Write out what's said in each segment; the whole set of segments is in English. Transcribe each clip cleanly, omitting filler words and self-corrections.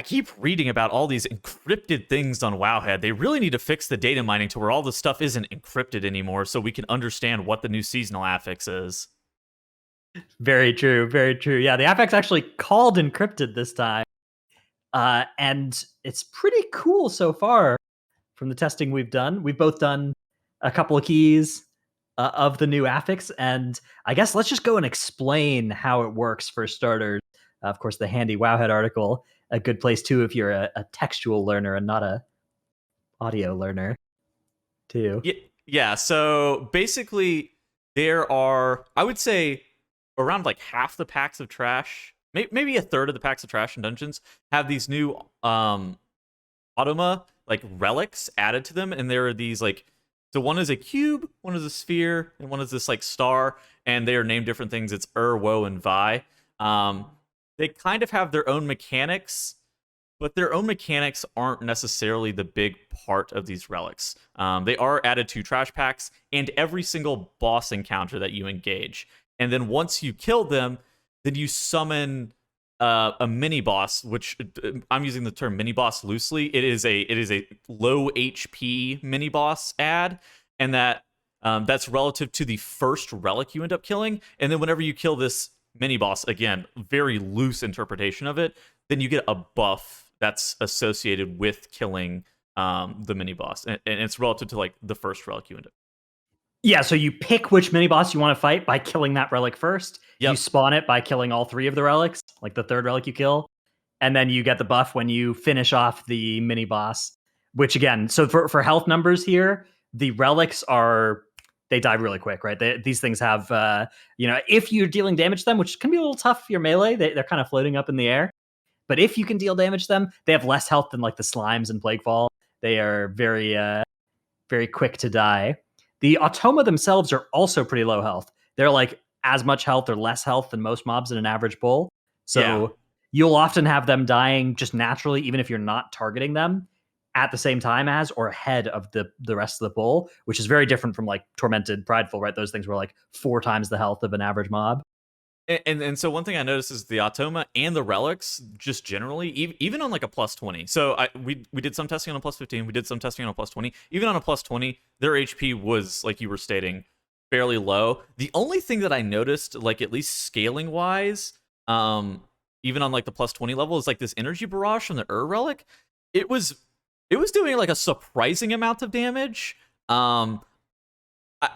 I keep reading about all these encrypted things on Wowhead. They really need to fix the data mining to where all the stuff isn't encrypted anymore so we can understand what the new seasonal affix is. Very true. Very true. Yeah, the Affix actually called Encrypted this time. And it's pretty cool so far from the testing we've done. We've both done a couple of keys of the new Affix. And I guess let's just go and explain how it works for starters. Of course, the handy Wowhead article, a good place too if you're a textual learner and not a audio learner too. Yeah, so basically there are, I would say, around like half the packs of trash, maybe a third of the packs of trash in dungeons have these new automa, like relics added to them, and there are these like, so one is a cube, one is a sphere, and one is this like star, and they are named different things. It's Woe, and Vi. They kind of have their own mechanics, but their own mechanics aren't necessarily the big part of these relics. They are added to trash packs and every single boss encounter that you engage. And then once you kill them, then you summon a mini boss, which I'm using the term mini boss loosely. It is a low HP mini boss ad, and that's relative to the first relic you end up killing. And then whenever you kill this mini boss, again, very loose interpretation of it, then you get a buff that's associated with killing the mini boss, and it's relative to like the first relic you end up. Yeah, so you pick which mini boss you want to fight by killing that relic first. Yep. You spawn it by killing all three of the relics, like the third relic you kill, and then you get the buff when you finish off the mini boss. Which again, so for health numbers here, the relics they die really quick, right? These things have, if you're dealing damage to them, which can be a little tough if you're melee, they're kind of floating up in the air. But if you can deal damage to them, they have less health than like the slimes and Plaguefall. They are very, very quick to die. The Automa themselves are also pretty low health. They're like as much health or less health than most mobs in an average bull. So you'll often have them dying just naturally, even if you're not targeting them at the same time as or ahead of the rest of the bull, which is very different from like Tormented, Prideful, right? Those things were like 4 times the health of an average mob. And so one thing I noticed is the Automa and the relics, just generally, even on like a +20. So we did some testing on a +15, we did some testing on a +20. Even on a +20, their HP was, like you were stating, fairly low. The only thing that I noticed, like at least scaling wise, even on like the +20 level, is like this energy barrage from the relic. It was doing like a surprising amount of damage. I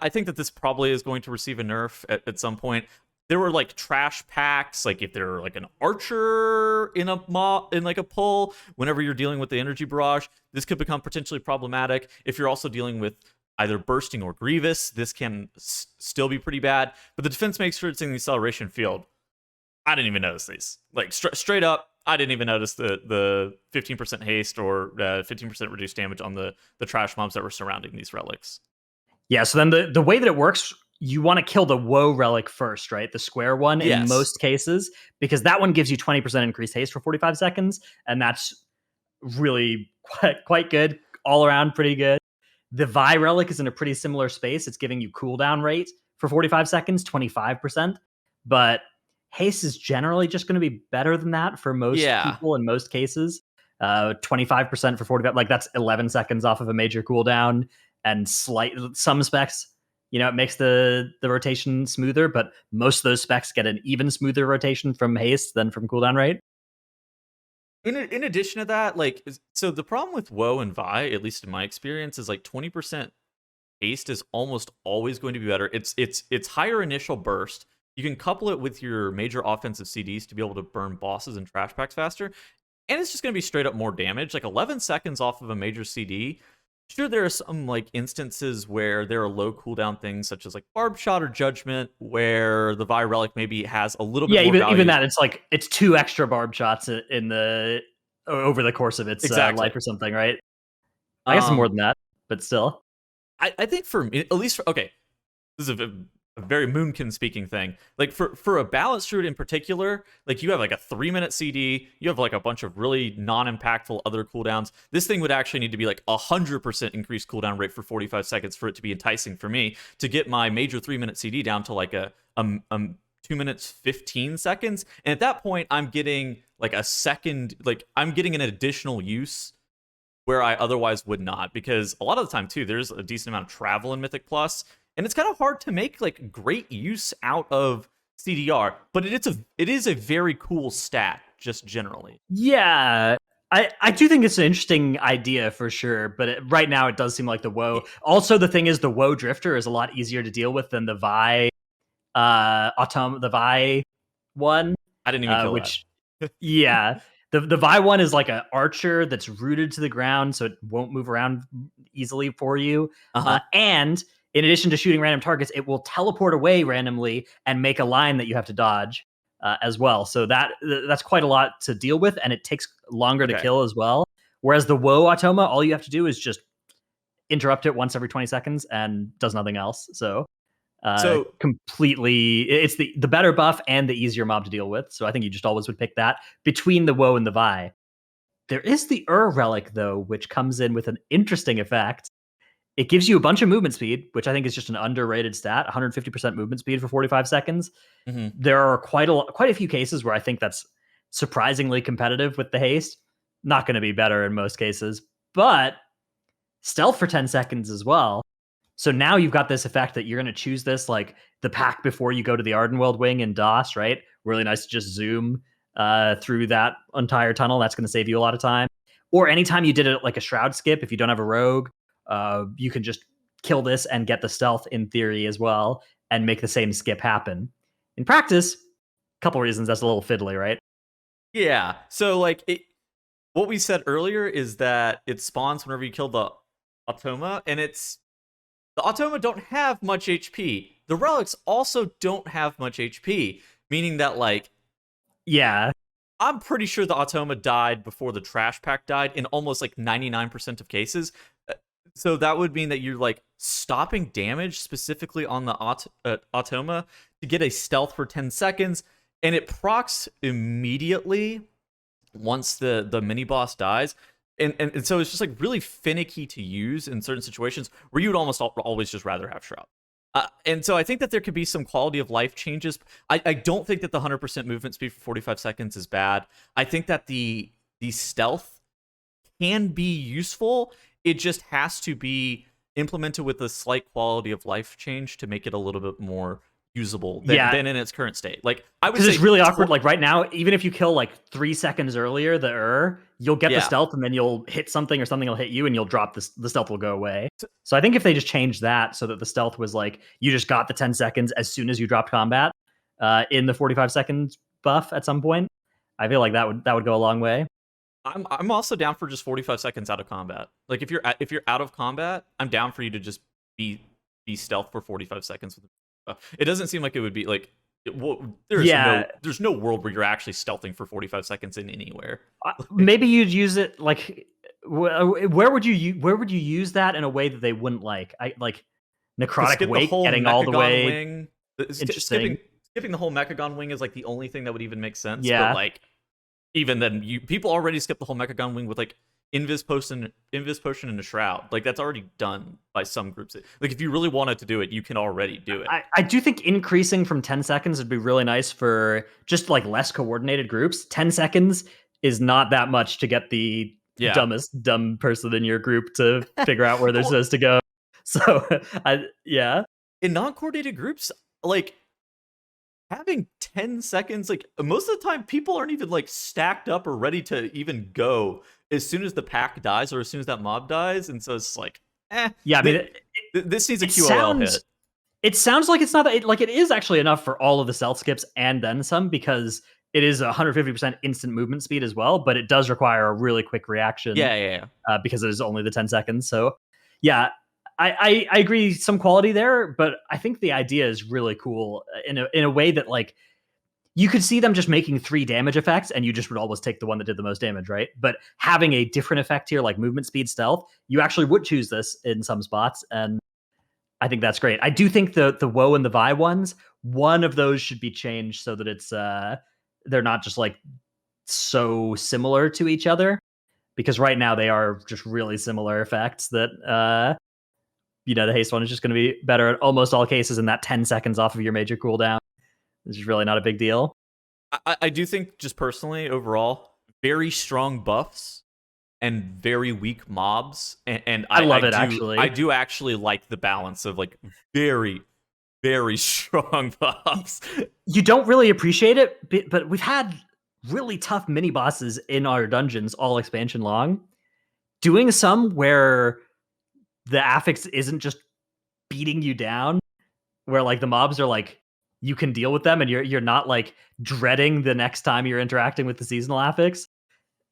think that this probably is going to receive a nerf at some point. There were like trash packs, like if they're like an archer in like a pull, whenever you're dealing with the energy barrage, this could become potentially problematic. If you're also dealing with either bursting or grievous, this can still be pretty bad. But the defense makes sure it's in the acceleration field. I didn't even notice these. Like straight up, I didn't even notice the 15% haste or 15% reduced damage on the trash mobs that were surrounding these relics. Yeah, so then the way that it works, you want to kill the Woe relic first, right? The square one in most cases, because that one gives you 20% increased haste for 45 seconds, and that's really quite good, all around pretty good. The Vi relic is in a pretty similar space. It's giving you cooldown rate for 45 seconds, 25%, but haste is generally just going to be better than that for most people in most cases. 25% for 45, like that's 11 seconds off of a major cooldown, and some specs, it makes the rotation smoother, but most of those specs get an even smoother rotation from haste than from cooldown rate. In addition to that, like, so the problem with Woe and Vi, at least in my experience, is like 20% haste is almost always going to be better. It's higher initial burst. You can couple it with your major offensive CDs to be able to burn bosses and trash packs faster, and it's just going to be straight up more damage. Like 11 seconds off of a major CD. Sure, there are some like instances where there are low cooldown things such as like Barb Shot or Judgment, where the Vi relic maybe has a little bit more value. Even that, it's 2 extra Barb Shots over the course of its life or something, right? I guess more than that, but still. I think for me, at least this is a very Moonkin speaking thing. Like for a balanced druid in particular, like you have like a 3-minute CD, you have like a bunch of really non-impactful other cooldowns. This thing would actually need to be like 100% increased cooldown rate for 45 seconds for it to be enticing for me to get my major 3-minute CD down to like a 2 minutes 15 seconds, and at that point I'm getting like a second, like I'm getting an additional use where I otherwise would not, because a lot of the time too there's a decent amount of travel in Mythic Plus, and it's kind of hard to make like great use out of CDR, but it is a very cool stat just generally. Yeah. I do think it's an interesting idea for sure, but right now it does seem like the woe. Also, the thing is, the woe drifter is a lot easier to deal with than the Vi the Vi one. I didn't even kill Which that. Yeah, the Vi one is like an archer that's rooted to the ground, so it won't move around easily for you. Uh-huh. And in addition to shooting random targets, it will teleport away randomly and make a line that you have to dodge as well. So that's quite a lot to deal with, and it takes longer to Okay. kill as well. Whereas the Woe Automa, all you have to do is just interrupt it once every 20 seconds and does nothing else. So completely, it's the better buff and the easier mob to deal with. So I think you just always would pick that between the Woe and the Vi. There is the Relic though, which comes in with an interesting effect. It gives you a bunch of movement speed, which I think is just an underrated stat. 150% movement speed for 45 seconds. Mm-hmm. There are quite a few cases where I think that's surprisingly competitive with the haste. Not going to be better in most cases, but stealth for 10 seconds as well. So now you've got this effect that you're going to choose this like the pack before you go to the Ardenweld wing in DOS, right? Really nice to just zoom through that entire tunnel. That's going to save you a lot of time. Or anytime you did it like a shroud skip, if you don't have a rogue, you can just kill this and get the stealth in theory as well and make the same skip happen. In practice, a couple reasons that's a little fiddly, right? Yeah. So like what we said earlier is that it spawns whenever you kill the Automa, and the Automa don't have much HP. The Relics also don't have much HP, meaning that like yeah, I'm pretty sure the Automa died before the trash pack died in almost like 99% of cases. So that would mean that you're like stopping damage specifically on the Automa to get a stealth for 10 seconds, and it procs immediately once the mini boss dies. And so it's just like really finicky to use in certain situations where you would almost always just rather have Shroud. And so I think that there could be some quality of life changes. I don't think that the 100% movement speed for 45 seconds is bad. I think that the stealth can be useful. It just has to be implemented with a slight quality of life change to make it a little bit more usable than in its current state. Like I would say it's really awkward. Like right now, even if you kill like 3 seconds earlier, you'll get the stealth and then you'll hit something or something will hit you and you'll drop the stealth will go away. So I think if they just changed that so that the stealth was like you just got the 10 seconds as soon as you dropped combat in the 45 seconds buff at some point, I feel like that would go a long way. I'm also down for just 45 seconds out of combat. Like if you're out of combat, I'm down for you to just be stealth for 45 seconds. It doesn't seem like it would be like there's no world where you're actually stealthing for 45 seconds in anywhere. Maybe you'd use it like where would you use that in a way that they wouldn't like? Necrotic Wake getting all the way wing. Skipping the whole Mechagon wing is like the only thing that would even make sense. Yeah. But like even then, people already skip the whole Mechagon wing with like Invis Potion and a Shroud. Like that's already done by some groups. Like if you really wanted to do it, you can already do it. I do think increasing from 10 seconds would be really nice for just like less coordinated groups. 10 seconds is not that much to get the dumb person in your group to figure out where they're supposed to go. So in non-coordinated groups, like having 10 seconds, like most of the time people aren't even like stacked up or ready to even go as soon as the pack dies or as soon as that mob dies. And so it's like this needs a QOL hit. It sounds like it's not like it is actually enough for all of the stealth skips and then some, because it is 150% instant movement speed as well, but it does require a really quick reaction because it is only the 10 seconds. So I agree, some quality there, but I think the idea is really cool in a way that like you could see them just making 3 damage effects and you just would always take the one that did the most damage, right? But having a different effect here, like movement speed, stealth, you actually would choose this in some spots, and I think that's great. I do think the Woe and the Vi ones, one of those should be changed so that it's they're not just like so similar to each other, because right now they are just really similar effects that the haste one is just going to be better at almost all cases in that 10 seconds off of your major cooldown. This is really not a big deal. I do think just personally overall, very strong buffs and very weak mobs, and I I love it do I actually. do actually like the balance of like very very strong buffs. You don't really appreciate it, but we've had really tough mini bosses in our dungeons all expansion long. Doing some where the affix isn't just beating you down, where like the mobs are like you can deal with them and you're not like dreading the next time you're interacting with the seasonal affix.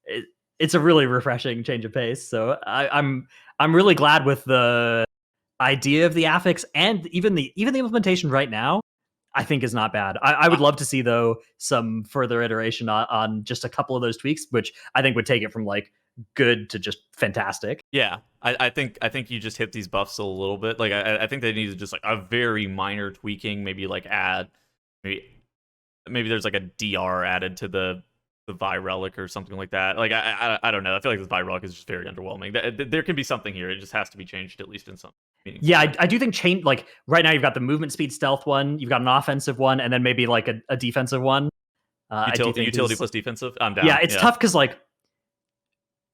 It, it's a really refreshing change of pace. So I'm really glad with the idea of the affix and even the implementation right now. I think is not bad. I would love to see though some further iteration on just a couple of those tweaks, which I think would take it from like good to just fantastic. Yeah, I think you just hit these buffs a little bit. Like I think they need to just like a very minor tweaking, maybe like add maybe there's like a DR added to the Vi Relic or something like that. Like I don't know. I feel like this Vi Relic is just very underwhelming. There can be something here. It just has to be changed at least in some meaningful Yeah, way. I do think change like right now you've got the movement speed stealth one, you've got an offensive one, and then maybe like a defensive one. I do think Utility is plus defensive. I'm yeah, down. it's Yeah. tough because like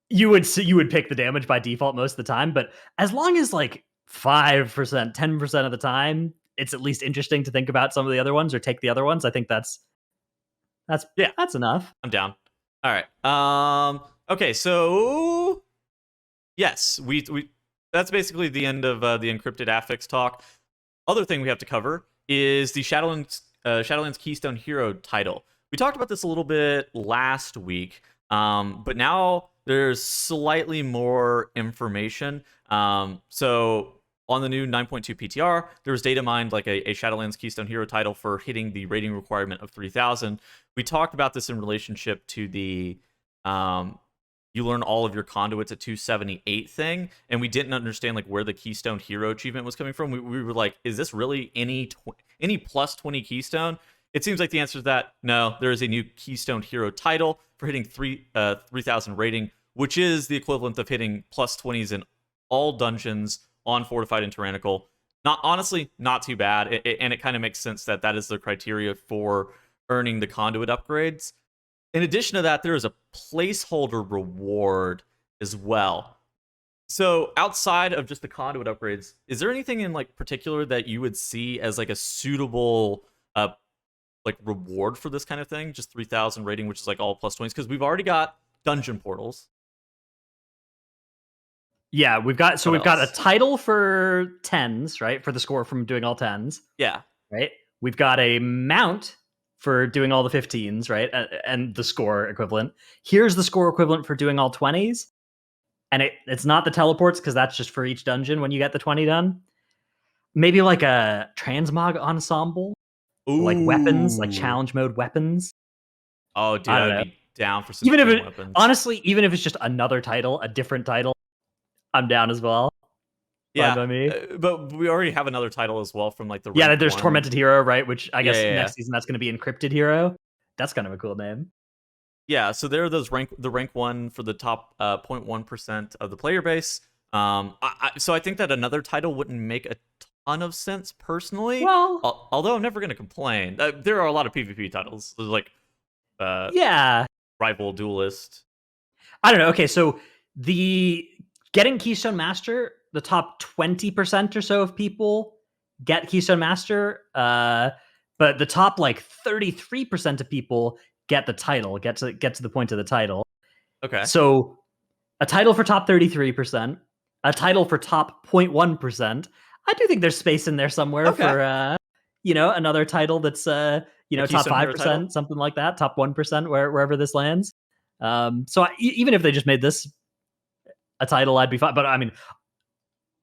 you would pick the damage by default most of the time, but as long as like 5%, 10% of the time, it's at least interesting to think about some of the other ones or take the other ones. I think that's Yeah, that's enough. I'm down. All right. Okay, so yes, we that's basically the end of the encrypted affix talk. Other thing we have to cover is the Shadowlands Keystone Hero title. We talked about this a little bit last week, but now there's slightly more information. So on the new 9.2 PTR, there was data mined like a Shadowlands Keystone Hero title for hitting the rating requirement of 3,000. We talked about this in relationship to the you learn all of your conduits at 278 thing, and we didn't understand like where the Keystone Hero achievement was coming from. We were like, is this really any plus 20 Keystone? It seems like the answer to that, no. There is a new Keystone Hero title for hitting 3,000 rating, which is the equivalent of hitting plus 20s in all dungeons on Fortified and Tyrannical. Not honestly, not too bad, and it kind of makes sense that that is the criteria for earning the conduit upgrades. In addition to that, there is a placeholder reward as well. So outside of just the conduit upgrades, is there anything in like particular that you would see as like a suitable like reward for this kind of thing? Just 3,000 rating, which is like all plus 20s, because we've already got dungeon portals. Yeah, What we've got a else? title for tens, right? For the score from doing all tens, Yeah. right? We've got a mount for doing all the 15s, right? And the score equivalent. Here's the score equivalent for doing all 20s. And it's not the teleports because that's just for each dungeon when you get the 20 done. Maybe like a transmog ensemble, like weapons, like Ooh. challenge mode weapons. Oh, dude, I I don't would know. be down for some Even if gem it weapons. honestly, even if it's just another title, a different title, I'm down as well. Fine Yeah, by me. but we already have another title as well from like the Yeah, rank there's one. Tormented Hero, right? Which I Yeah, guess yeah, yeah. next season that's going to be Encrypted Hero. That's kind of a cool name. Yeah, so there are those rank one for the top 0.1% of the player base. So I think that another title wouldn't make a ton of sense personally. Well, Although I'm never going to complain. There are a lot of PvP titles. There's like uh, yeah. Rival Duelist. I don't know. Okay, so the getting Keystone Master, the top 20% or so of people get Keystone Master, but the top like 33% of people get the title, get to the point of the title. Okay. So a title for top 33%, a title for top 0.1%. I do think there's space in there somewhere Okay. for another title that's A top Keystone Hero title. 5%, something like that, top 1% wherever this lands. Even if they just made this a title, I'd be fine. But I mean,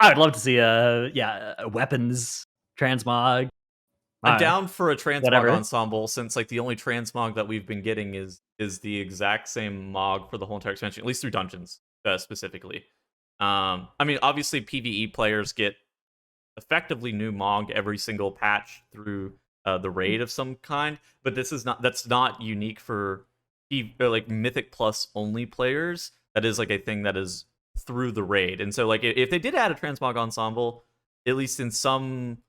I would love to see a weapons transmog. I'm I don't know, down for a transmog whatever. ensemble since like the only transmog that we've been getting is the exact same mog for the whole entire expansion, at least through dungeons specifically. I mean, obviously PVE players get effectively new mog every single patch through the raid of some kind, but that's not unique for like Mythic Plus only players. That is like a thing that is through the raid, and so like if they did add a transmog ensemble, at least in some,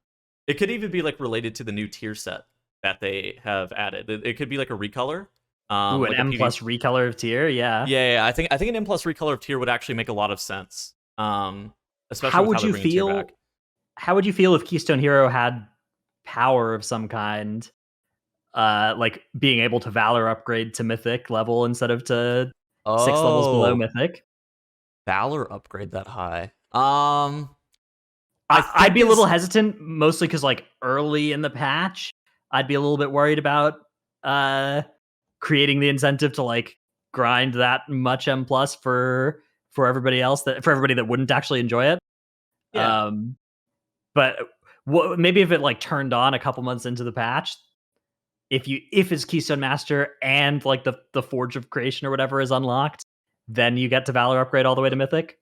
it could even be like related to the new tier set that they have added. It could be like a recolor, Ooh, an like a M plus recolor of tier, yeah. Yeah, I think an M plus recolor of tier would actually make a lot of sense, especially How with how would they're you bringing tier back. feel? How would you feel if Keystone Hero had power of some kind, like being able to Valor upgrade to Mythic level instead of to 6 levels below Oh, Mythic? Valor upgrade that high. I I'd think be a little is hesitant, mostly because like early in the patch, I'd be a little bit worried about uh creating the incentive to like grind that much M plus for everybody else for everybody that wouldn't actually enjoy it. yeah. Um, but maybe if it like turned on a couple months into the patch, if it's Keystone Master and like the Forge of Creation or whatever is unlocked, then you get to Valor upgrade all the way to Mythic.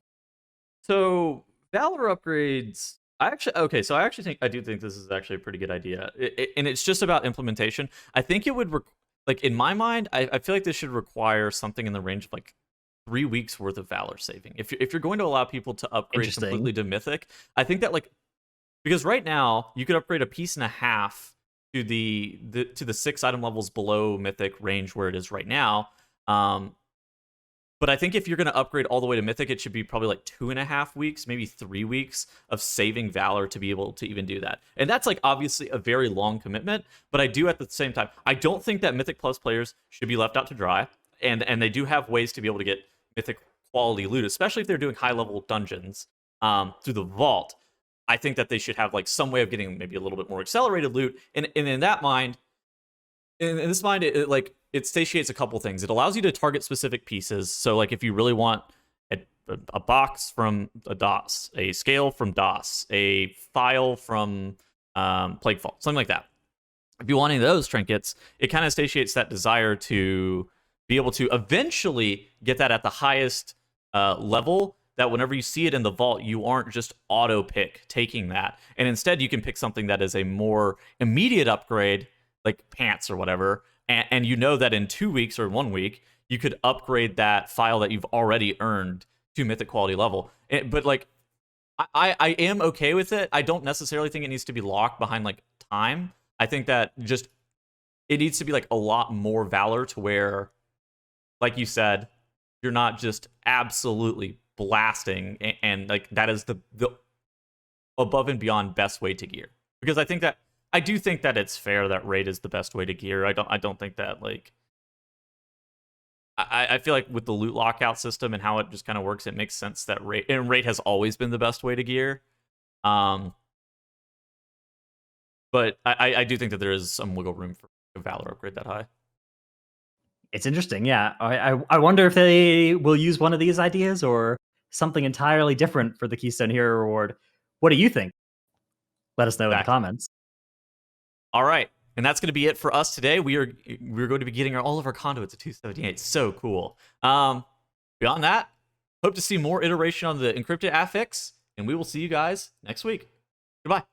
So Valor upgrades. So I actually think I do think this is actually a pretty good idea, and it's just about implementation. I think it would like in my mind, I feel like this should require something in the range of like 3 weeks worth of Valor saving. If you're going to allow people to upgrade Interesting. completely to Mythic, I think that like because right now you could upgrade a piece and a half to the 6 item levels below Mythic range where it is right now. But I think if you're going to upgrade all the way to Mythic, it should be probably like 2.5 weeks, maybe 3 weeks of saving Valor to be able to even do that. And that's like obviously a very long commitment, but I do at the same time, I don't think that Mythic Plus players should be left out to dry. And they do have ways to be able to get Mythic quality loot, especially if they're doing high level dungeons through the vault. I think that they should have like some way of getting maybe a little bit more accelerated loot. And in that mind, in this mind, it satiates a couple things. It allows you to target specific pieces. So like if you really want a box from a DOS, a scale from DOS, a file from Plaguefall, something like that. If you want any of those trinkets, it kind of satiates that desire to be able to eventually get that at the highest level, that whenever you see it in the vault, you aren't just auto pick taking that. And instead you can pick something that is a more immediate upgrade, like pants or whatever, and you know that in 2 weeks or 1 week, you could upgrade that file that you've already earned to Mythic quality level. But like, I am okay with it. I don't necessarily think it needs to be locked behind like time. I think that just it needs to be like a lot more Valor to where, like you said, you're not just absolutely blasting and like that is the above and beyond best way to gear. Because I do think that it's fair that raid is the best way to gear. I don't think that like I feel like with the loot lockout system and how it just kind of works, it makes sense that raid has always been the best way to gear. But I do think that there is some wiggle room for a Valor upgrade that high. It's interesting, yeah. I wonder if they will use one of these ideas or something entirely different for the Keystone Hero reward. What do you think? Let us know in the Exactly. comments. All right. And that's going to be it for us today. We're going to be getting all of our conduits at 278. So cool. Beyond that, hope to see more iteration on the encrypted affix, and we will see you guys next week. Goodbye.